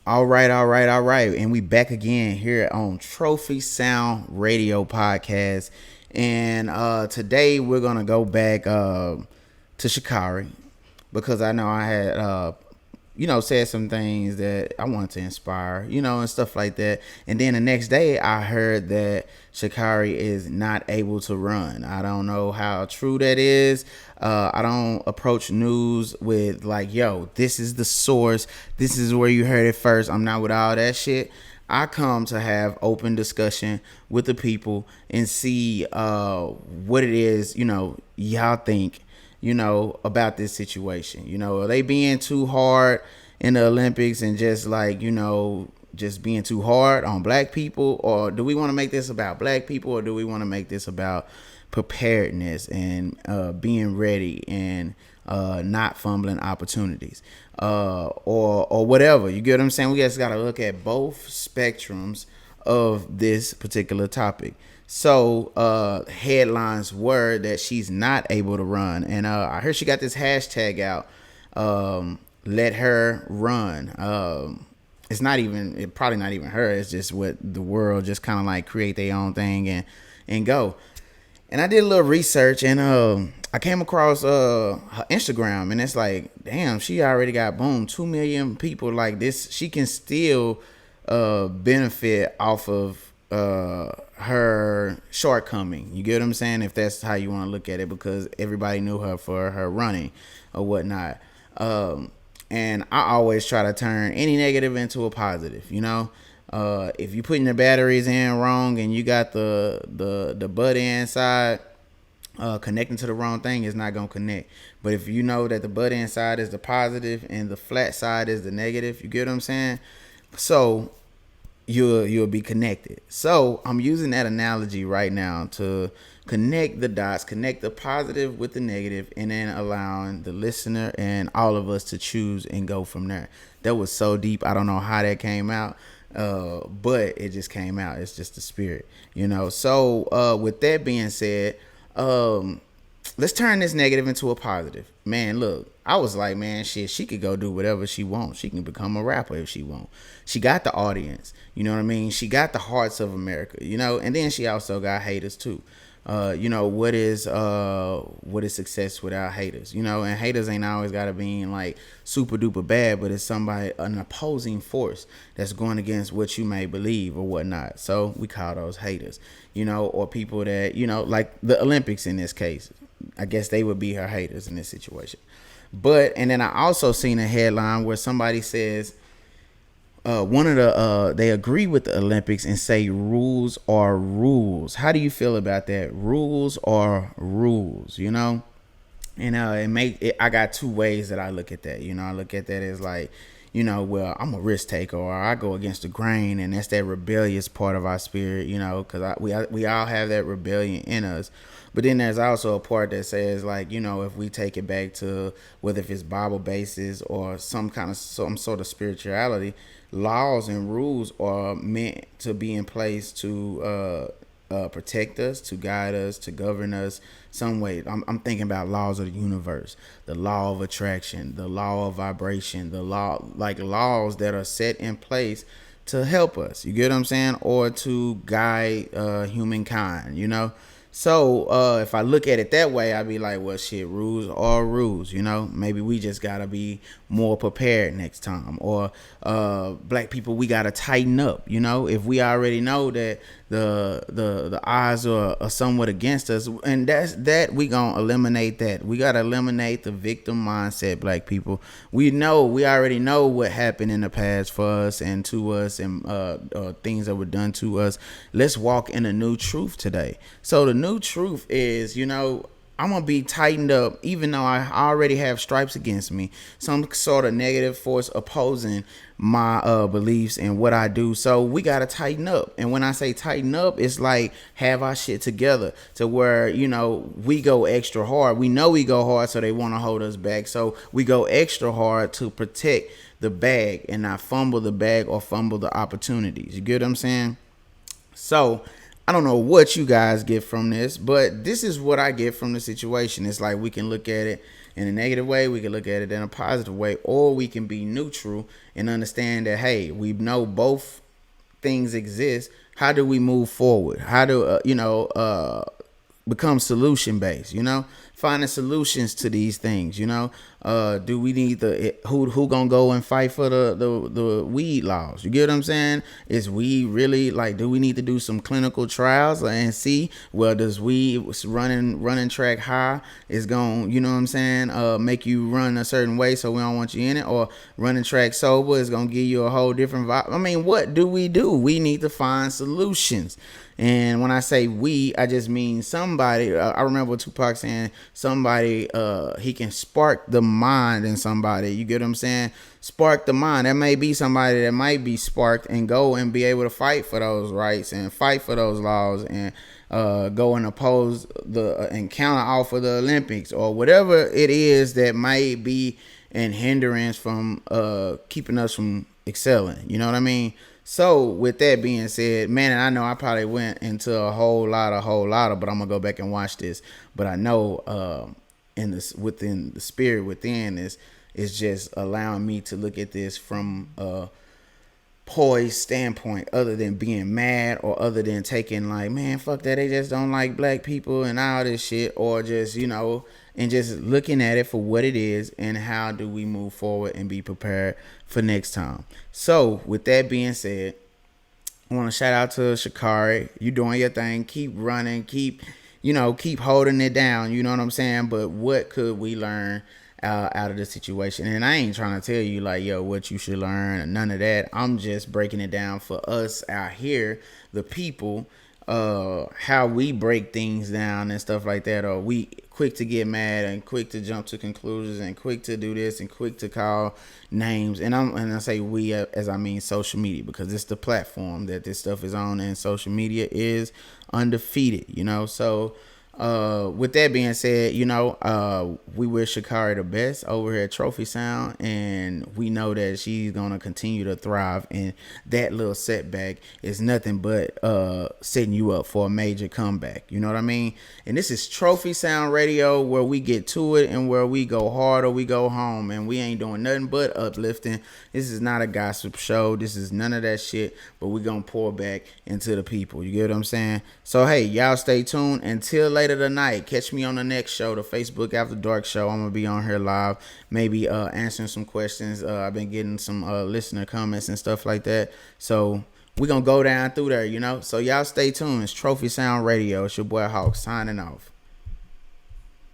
All right. And we back again here on Trophysound Radio Podcast. And today we're gonna go back to Sha'carri because I know I had said some things that I wanted to inspire, and stuff like that. And then the next day I heard that Sha'carri is not able to run. I don't know how true that is. I don't approach news with like, yo, this is the source. This is where you heard it first. I'm not with all that shit. I come to have open discussion with the people and see what it is, y'all think, about this situation. Are they being too hard in the Olympics and just like, just being too hard on black people? Or do we want to make this about black people, or do we want to make this about preparedness and being ready and not fumbling opportunities or whatever? You get what I'm saying? We just got to look at both spectrums of this particular topic. So headlines were that she's not able to run, and I heard she got this hashtag out, let her run. It's probably not even her. It's just what the world just kind of like create their own thing and go. And I did a little research, and I came across her Instagram, and it's like, damn, she already got 2 million people like this. She can still benefit off of her shortcoming. You get what I'm saying? If that's how you want to look at it, because everybody knew her for her running or whatnot. And I always try to turn any negative into a positive. If you're putting the batteries in wrong and you got the butt end side connecting to the wrong thing, it's not gonna connect. But if you know that the butt end side is the positive and the flat side is the negative, you get what I'm saying? So you'll be connected. So I'm using that analogy right now to connect the dots, connect the positive with the negative, and then allowing the listener and all of us to choose and go from there. That was so deep. I don't know how that came out, but it just came out. It's just the spirit, So with that being said, let's turn this negative into a positive. Man, look, I was like, man, shit, she could go do whatever she wants. She can become a rapper if she wants. She got the audience, you know what I mean? She got the hearts of America, and then she also got haters too. What is success without haters? And haters ain't always gotta be like super duper bad, but it's an opposing force that's going against what you may believe or whatnot. So we call those haters, or people that, like the Olympics in this case. I guess they would be her haters in this situation. And then I also seen a headline where somebody says they agree with the Olympics and say rules are rules. How do you feel about that? Rules are rules, And I got two ways that I look at that. I look at that as like, well, I'm a risk taker, or I go against the grain, and that's that rebellious part of our spirit, because we all have that rebellion in us. But then there's also a part that says, like, if we take it back to whether if it's Bible basis or some sort of spirituality, laws and rules are meant to be in place to protect us, to guide us, to govern us some way. I'm thinking about laws of the universe, the law of attraction, the law of vibration, laws that are set in place to help us. You get what I'm saying? Or to guide humankind, So if I look at it that way, I'd be like, well, shit, rules are rules, Maybe we just gotta be more prepared next time. Or black people, we gotta tighten up, If we already know that the odds are somewhat against us, and that we gonna eliminate that. We gotta eliminate the victim mindset, black people. We already know what happened in the past for us and to us, and things that were done to us. Let's walk in a new truth today. So the new truth is, I'm going to be tightened up even though I already have stripes against me. Some sort of negative force opposing my beliefs and what I do. So we got to tighten up. And when I say tighten up, it's like have our shit together to where, we go extra hard. We know we go hard, so they want to hold us back. So we go extra hard to protect the bag and not fumble the bag or fumble the opportunities. You get what I'm saying? So I don't know what you guys get from this, but this is what I get from the situation. It's like we can look at it in a negative way, we can look at it in a positive way, or we can be neutral and understand that, hey, we know both things exist. How do we move forward? How do become solution based? Finding solutions to these things. Do we need who gonna go and fight for the weed laws? You get what I'm saying? Is we really like? Do we need to do some clinical trials and see, well, does weed running track high is going, you know what I'm saying, make you run a certain way, so we don't want you in it, or running track sober is gonna give you a whole different vibe? I mean, what do? We need to find solutions. And when I say we, I just mean somebody. I remember Tupac saying somebody, he can spark the mind in somebody. You get what I'm saying? Spark the mind. That may be somebody that might be sparked and go and be able to fight for those rights and fight for those laws and go and oppose and counter off of the Olympics or whatever it is that might be an hindrance from keeping us from excelling. You know what I mean? So with that being said, man, and I know I probably went into a whole lot of, but I'm gonna go back and watch this. But I know in this, within the spirit within this, is just allowing me to look at this from a poised standpoint, other than being mad or other than taking like, man, fuck that, they just don't like black people and all this shit, or just, and just looking at it for what it is and how do we move forward and be prepared for next time. So with that being said, I want to shout out to Sha'carri. You doing your thing. Keep running. Keep holding it down. You know what I'm saying? But what could we learn out of the situation? And I ain't trying to tell you like, yo, what you should learn or none of that. I'm just breaking it down for us out here, the people, how we break things down and stuff like that. Or we quick to get mad and quick to jump to conclusions and quick to do this and quick to call names. And I say we as I mean social media, because it's the platform that this stuff is on, and social media is undefeated, So with that being said, we wish Sha'carri the best over here at Trophysound, and we know that she's gonna continue to thrive, and that little setback is nothing but setting you up for a major comeback. You know what I mean? And this is Trophysound Radio, where we get to it and where we go hard or we go home, and we ain't doing nothing but uplifting. This is not a gossip show. This is none of that shit, but we gonna pour back into the people. You get what I'm saying? So hey, y'all stay tuned until later tonight. Catch me on the next show, the Facebook After Dark show. I'm gonna be on here live, maybe answering some questions. I've been getting some listener comments and stuff like that, so we're gonna go down through there, So y'all stay tuned. It's Trophysound Radio. It's your boy Hawk signing off.